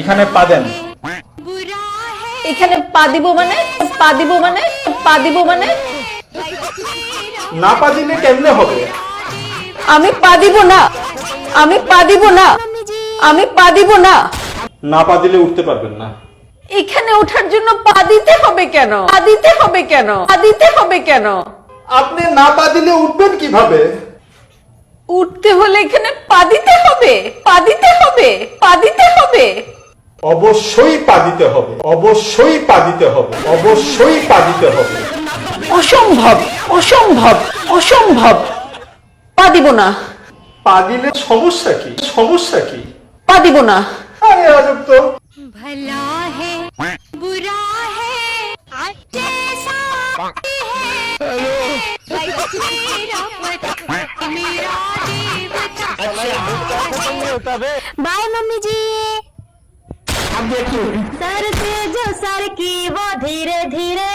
এখানে পা দেন। এখানে পা দিব মানে না পা দিলে কেমনে হবে? আমি পা দিব না। না পা দিলে উঠতে পারবেন না। এখানে ওঠার জন্য পা দিতে হবে কেন? আপনি না পা দিলে উঠবেন কিভাবে? উঠতে হলে এখানে পা দিতে হবে। অবশ্যই পা দিতে হবে। অসম্ভব। পা দিব না। পা দিলে সমস্যা কি? পা দিব না। আরে আজব তো। भला है बुरा है जैसा है मेरा पति मेरा देवता। बाय मम्मी जी। अब देखिए सर से जो सर की वो धीरे धीरे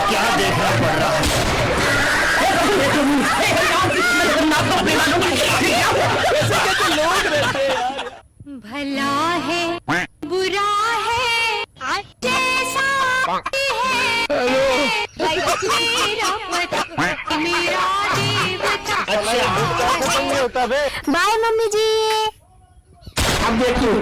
क्या देखना पड़ रहा है? भला है बुरा है जैसा है मेरा पति मेरा देवता। बाय मम्मी जी। अब देखिए